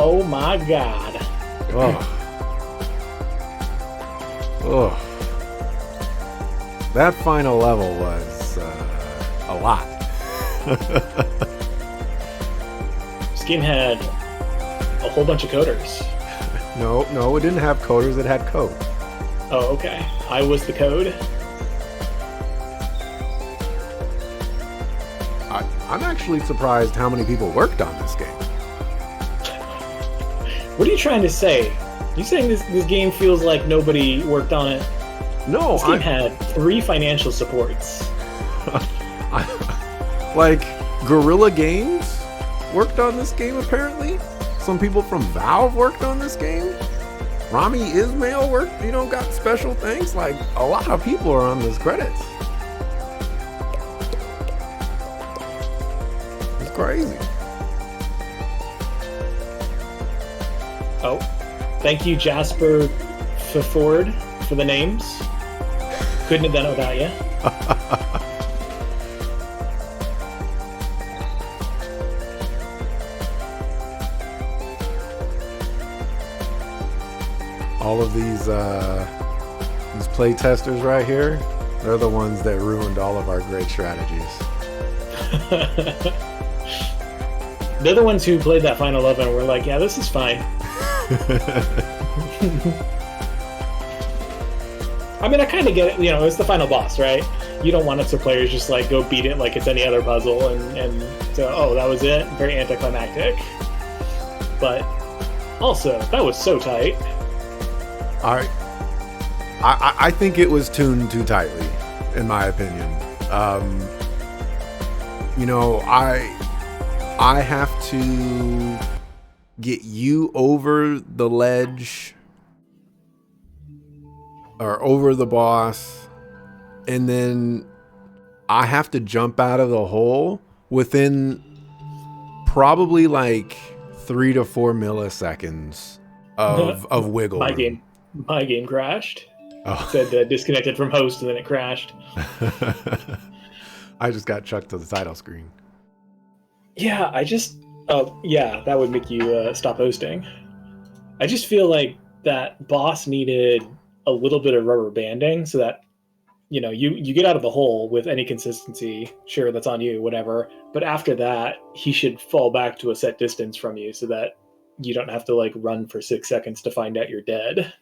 Oh my god. Oh. Oh. That final level was a lot. This game had a whole bunch of coders. No, it didn't have coders. It had code. Oh, okay. I was the code. I'm actually surprised how many people worked on this game. What are you trying to say? You saying this game feels like nobody worked on it? No, This game had 3 financial supports. like Guerrilla Games worked on this game apparently. Some people from Valve worked on this game. Rami Ismail worked, got special things. Like a lot of people are on this credits. It's crazy. Oh, thank you, Jasper Ford, for the names. Couldn't have done it without you. All of these play testers right here, they're the ones that ruined all of our great strategies. They're the ones who played that final level and were like, yeah, this is fine. I mean, I kind of get it. It's the final boss, right? You don't want it so players just like go beat it like it's any other puzzle and so, oh, that was it. Very anticlimactic. But also, that was so tight. I think it was tuned too tightly, in my opinion. I have to get you over the ledge or over the boss, and then I have to jump out of the hole within probably like 3 to 4 milliseconds of wiggle room. My game crashed. Oh. It said disconnected from host, and then it crashed. I just got chucked to the title screen. Yeah, that would make you stop hosting. I just feel like that boss needed a little bit of rubber banding so that, you get out of the hole with any consistency. Sure, that's on you, whatever. But after that, he should fall back to a set distance from you so that you don't have to like run for 6 seconds to find out you're dead.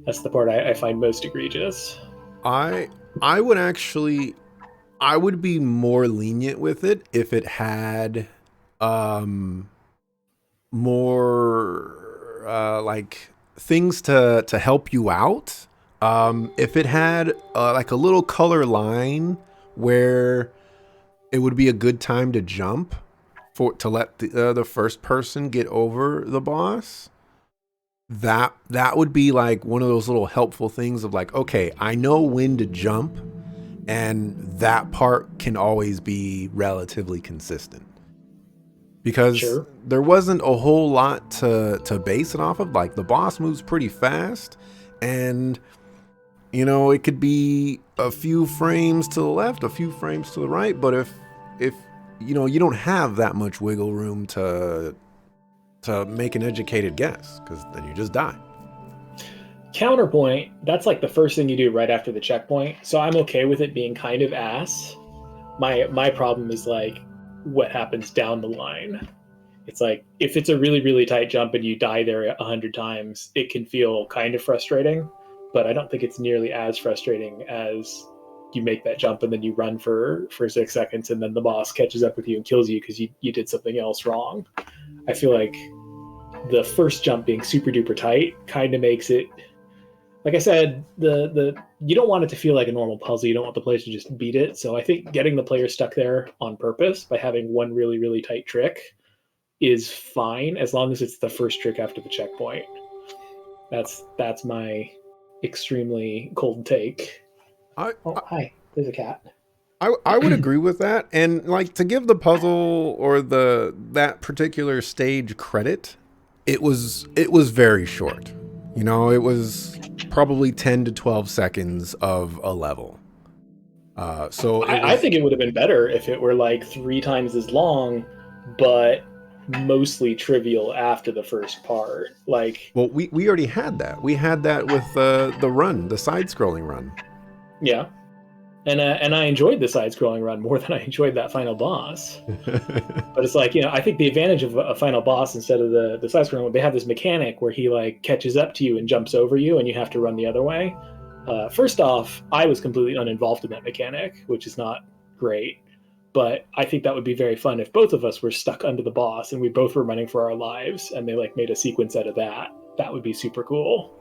That's the part I find most egregious. I would be more lenient with it if it had more like things to help you out. If it had like a little color line where it would be a good time to jump to let the first person get over the boss. That would be like one of those little helpful things of like, okay, I know when to jump, and that part can always be relatively consistent. Because Sure. There wasn't a whole lot to base it off of. Like the boss moves pretty fast, and it could be a few frames to the left, a few frames to the right, but if you don't have that much wiggle room to make an educated guess, because then you just die. Counterpoint, that's like the first thing you do right after the checkpoint, so I'm okay with it being kind of ass. My problem is like what happens down the line. It's like if it's a really, really tight jump and you die there 100 times, it can feel kind of frustrating, but I don't think it's nearly as frustrating as you make that jump and then you run for 6 seconds and then the boss catches up with you and kills you because you did something else wrong. I feel like the first jump being super duper tight kind of makes it, like I said, the you don't want it to feel like a normal puzzle. You don't want the players to just beat it. So I think getting the player stuck there on purpose by having one really, really tight trick is fine as long as it's the first trick after the checkpoint. That's my extremely cold take. Hi, there's a cat. I would agree with that, and like to give the puzzle or that particular stage credit, it was very short. It was probably 10 to 12 seconds of a level. I think it would have been better if it were like 3 times as long, but mostly trivial after the first part. Like, Well, we already had that. We had that with the run, the side-scrolling run. yeah, and I enjoyed the side-scrolling run more than I enjoyed that final boss. But it's like, I think the advantage of a final boss instead of the side-scrolling one, they have this mechanic where he like catches up to you and jumps over you, and you have to run the other way. First off, I was completely uninvolved in that mechanic, which is not great. But I think that would be very fun if both of us were stuck under the boss and we both were running for our lives, and they like made a sequence out of that. That would be super cool.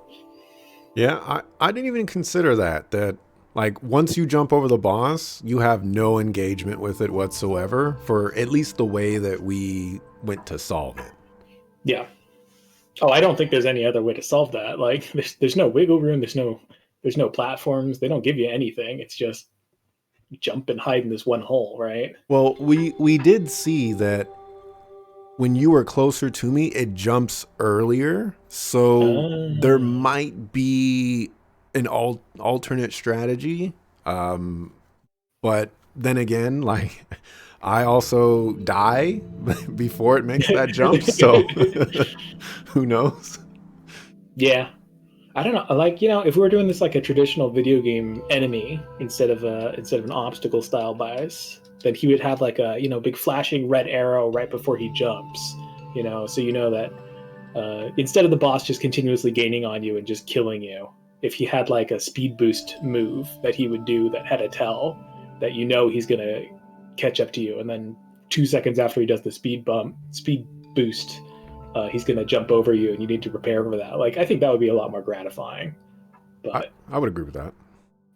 Yeah, I didn't even consider that like once you jump over the boss, you have no engagement with it whatsoever for at least the way that we went to solve it. Yeah. Oh, I don't think there's any other way to solve that. Like, there's no wiggle room. There's no platforms. They don't give you anything. It's just jump and hide in this one hole, right? Well, we did see that when you were closer to me, it jumps earlier. So there Uh, might be an alternate strategy. But then again, like I also die before it makes that jump. So who knows? yeah. I don't know. Like, if we were doing this like a traditional video game enemy instead of an obstacle style bias, then he would have like a big flashing red arrow right before he jumps. So that instead of the boss just continuously gaining on you and just killing you, if he had like a speed boost move that he would do that had a tell that he's gonna catch up to you, and then 2 seconds after he does the speed boost, he's gonna jump over you, and you need to prepare for that. Like, I think that would be a lot more gratifying. I, But I would agree with that.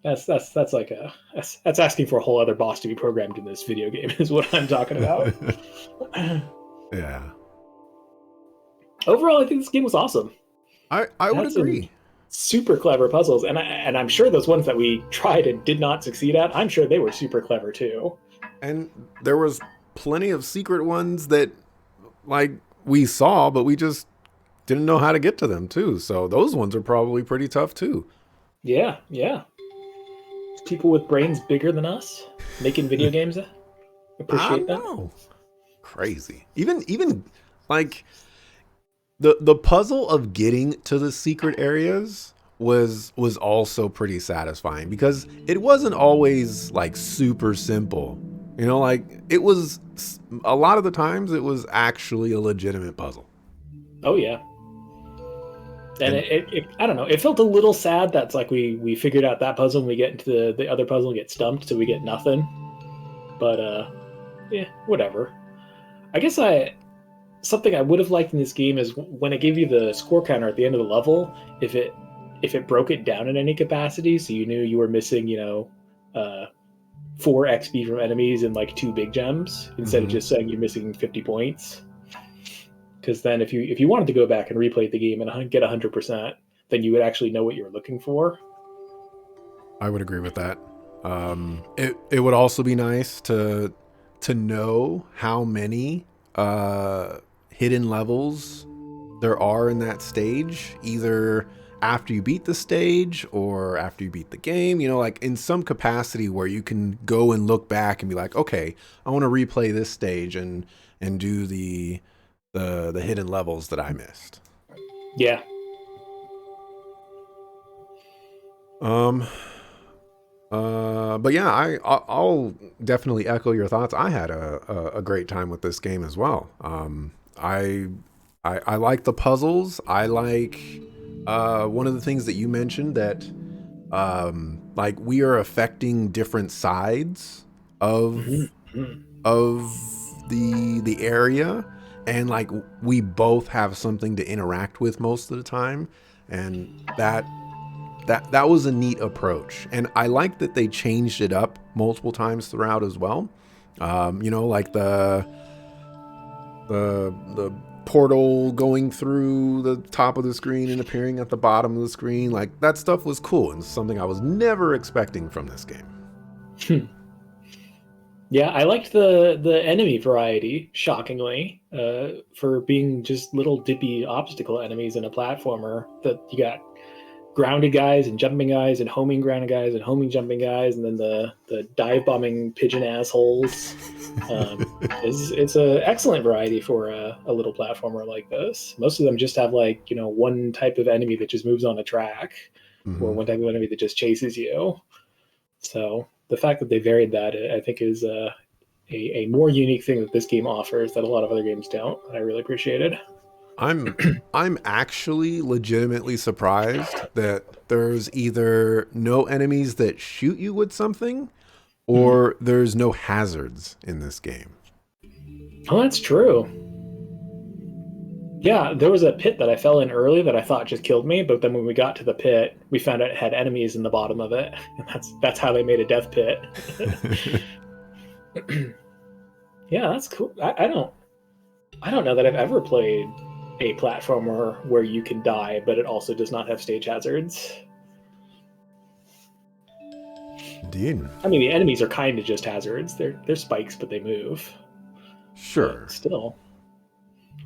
that's like that's asking for a whole other boss to be programmed in this video game, is what I'm talking about. Yeah. Overall, I think this game was awesome. I It would had some agree. super clever puzzles, and I'm sure those ones that we tried and did not succeed at, I'm sure they were super clever too. And there was plenty of secret ones that like we saw, but we just didn't know how to get to them too. So those ones are probably pretty tough too. Yeah, yeah. People with brains bigger than us making video games. I Appreciate that. know. Crazy. Even like the puzzle of getting to the secret areas was also pretty satisfying because it wasn't always like super simple. Like it was a lot of the times it was actually a legitimate puzzle. Oh yeah. And And it I don't know. It felt a little sad that's like we figured out that puzzle and we get into the other puzzle and get stumped, so we get nothing. But yeah, whatever. I guess something I would have liked in this game is when it gave you the score counter at the end of the level, if it broke it down in any capacity, so you knew you were missing, 4 XP from enemies and like 2 big gems instead of mhm, just saying you're missing 50 points. Because then if you wanted to go back and replay the game and get 100%, then you would actually know what you were looking for. I would agree with that. It would also be nice to know how many hidden levels there are in that stage, either after you beat the stage or after you beat the game, like in some capacity where you can go and look back and be like, okay, I want to replay this stage and do the hidden levels that I missed. Yeah. Um but yeah, I'll definitely echo your thoughts. I had a great time with this game as well. I like the puzzles. I like one of the things that you mentioned that like we are affecting different sides Mhm, of mhm. of the area, and like we both have something to interact with most of the time, and that was a neat approach. And I like that they changed it up multiple times throughout as well. Like the portal going through the top of the screen and appearing at the bottom of the screen, like that stuff was cool and something I was never expecting from this game. Yeah, I liked the enemy variety, shockingly, for being just little dippy obstacle enemies in a platformer. That you got grounded guys and jumping guys and homing grounded guys and homing jumping guys, and then the dive bombing pigeon assholes. It's an excellent variety for a little platformer like this. Most of them just have like, you know, one type of enemy that just moves on a track, or one type of enemy that just chases you. So the fact that they varied that, I think, is a more unique thing that this game offers that a lot of other games don't. I really appreciated. I'm actually legitimately surprised that there's either no enemies that shoot you with something, or there's no hazards in this game. Oh, that's true. Yeah, there was a pit that I fell in early that I thought just killed me, but then when we got to the pit, we found out it had enemies in the bottom of it, and that's how they made a death pit. Yeah, that's cool. I don't know that I've ever played a platformer where you can die, but it also does not have stage hazards. Indeed. I mean, the enemies are kind of just hazards. They're spikes, but they move. Sure. But still,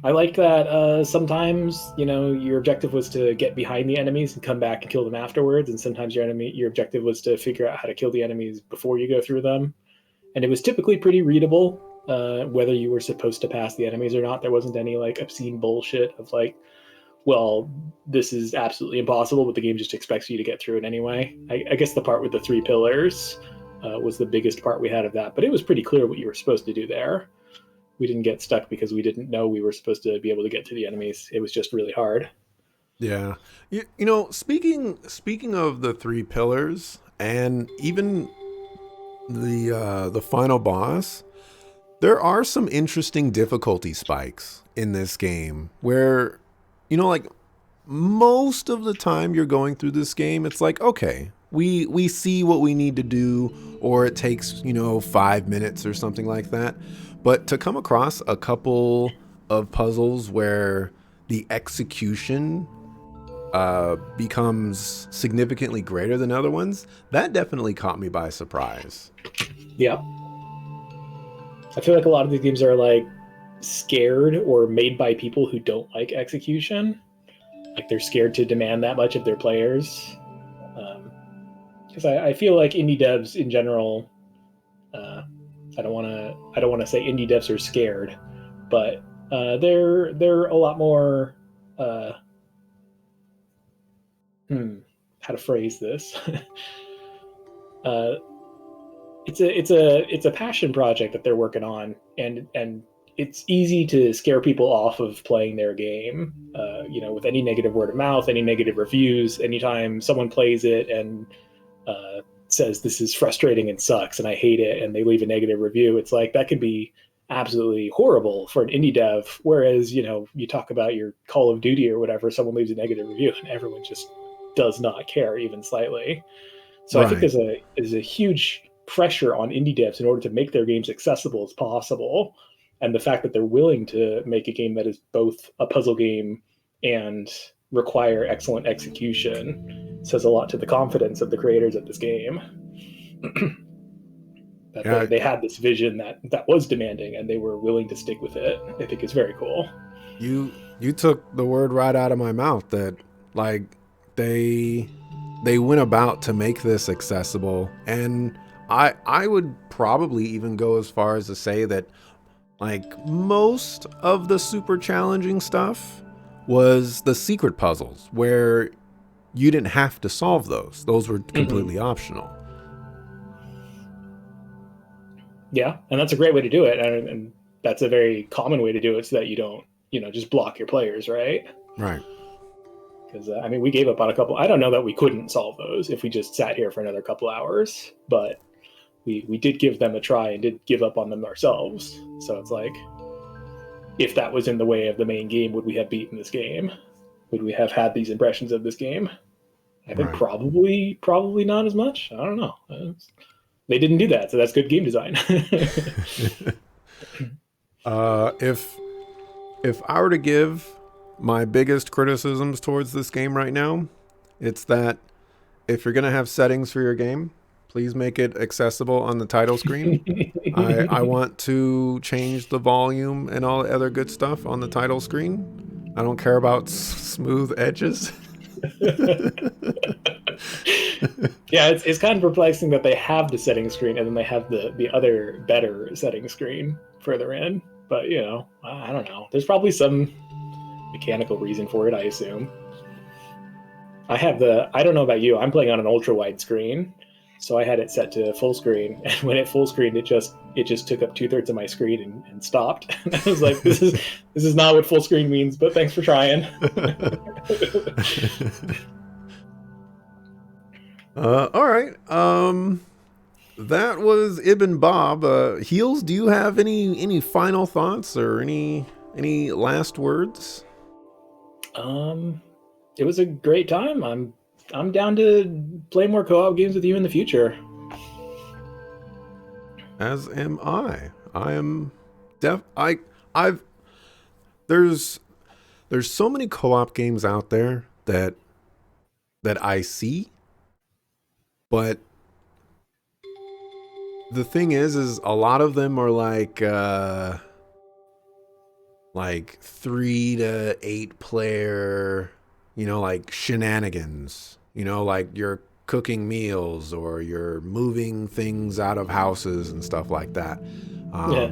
I liked that sometimes, you know, your objective was to get behind the enemies and come back and kill them afterwards, and sometimes your objective was to figure out how to kill the enemies before you go through them. And it was typically pretty readable, whether you were supposed to pass the enemies or not. There wasn't any like obscene bullshit of like, well, this is absolutely impossible, but the game just expects you to get through it anyway. I guess the part with the 3 pillars was the biggest part we had of that, but it was pretty clear what you were supposed to do there. We didn't get stuck because we didn't know we were supposed to be able to get to the enemies. It was just really hard. Yeah. You know, speaking of the 3 pillars and even the final boss, there are some interesting difficulty spikes in this game where, you know, like most of the time you're going through this game, it's like, okay, we see what we need to do, or it takes, you know, 5 minutes or something like that. But to come across a couple of puzzles where the execution becomes significantly greater than other ones, that definitely caught me by surprise. Yeah. I feel like a lot of these games are like scared or made by people who don't like execution. Like they're scared to demand that much of their players. Because I feel like indie devs in general, I don't want to say indie devs are scared, but they're a lot more. How to phrase this? It's a passion project that they're working on, and it's easy to scare people off of playing their game. You know, with any negative word of mouth, any negative reviews, anytime someone plays it and says this is frustrating and sucks and I hate it, and they leave a negative review, it's like that could be absolutely horrible for an indie dev. Whereas, you know, you talk about your Call of Duty or whatever, someone leaves a negative review and everyone just does not care even slightly. So right. I think there's a huge pressure on indie devs in order to make their games accessible as possible. And the fact that they're willing to make a game that is both a puzzle game and require excellent execution says a lot to the confidence of the creators of this game. They had this vision that was demanding, and they were willing to stick with it. I think it's very cool. You took the word right out of my mouth, that like they went about to make this accessible. And I would probably even go as far as to say that like most of the super challenging stuff was the secret puzzles, where you didn't have to solve those. Those were completely optional. Yeah, and that's a great way to do it, and that's a very common way to do it, so that you don't, you know, just block your players, right? Right. Because I mean, we gave up on a couple. I don't know that we couldn't solve those if we just sat here for another couple hours, but we did give them a try and did give up on them ourselves. So it's like, if that was in the way of the main game, would we have beaten this game? Would we have had these impressions of this game? I think probably not as much. I don't know. They didn't do that, so that's good game design. If I were to give my biggest criticisms towards this game right now, it's that if you're going to have settings for your game, please make it accessible on the title screen. I want to change the volume and all the other good stuff on the title screen. I don't care about smooth edges. Yeah, it's kind of perplexing that they have the setting screen and then they have the other better setting screen further in. But I don't know. There's probably some mechanical reason for it, I assume. I don't know about you. I'm playing on an ultra wide screen, so I had it set to full screen. And when it full screened, it just took up 2/3 of my screen and stopped. And I was like, this is not what full screen means. But thanks for trying. All right. That was Ibn Bob. Heels, do you have any final thoughts or any last words? It was a great time. I'm down to play more co-op games with you in the future. As am I. I am I've there's so many co-op games out there that I see, but the thing is a lot of them are like 3 to 8 player, like shenanigans, like you're cooking meals or you're moving things out of houses and stuff like that. Yeah.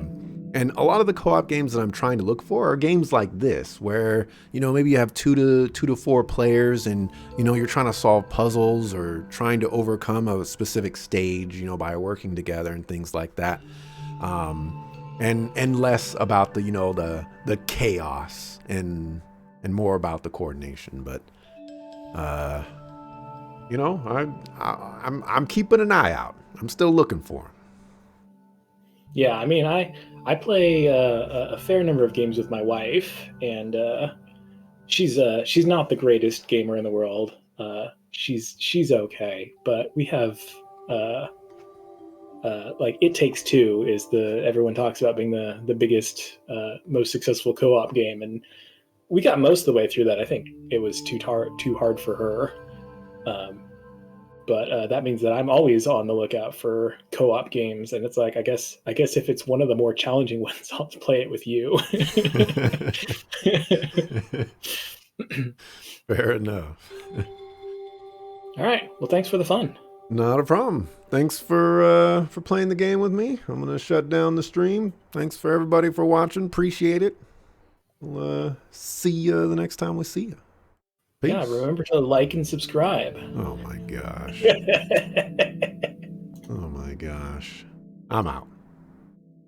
And a lot of the co-op games that I'm trying to look for are games like this, where, maybe you have 2 to 4 players and, you're trying to solve puzzles or trying to overcome a specific stage, by working together and things like that. And less about the, the chaos and more about the coordination. But, I'm keeping an eye out. I'm still looking for them. Yeah, I mean, I play a fair number of games with my wife, and she's not the greatest gamer in the world. She's okay, but we have like It Takes Two is everyone talks about being the biggest, most successful co-op game, and we got most of the way through that. I think it was too hard for her. But that means that I'm always on the lookout for co-op games, and it's like I guess if it's one of the more challenging ones, I'll play it with you. Fair enough. All right. Well, thanks for the fun. Not a problem. Thanks for playing the game with me. I'm gonna shut down the stream. Thanks for everybody for watching. Appreciate it. We'll see you the next time we see you. Peace. Yeah, remember to like and subscribe. Oh my gosh. Oh my gosh. I'm out.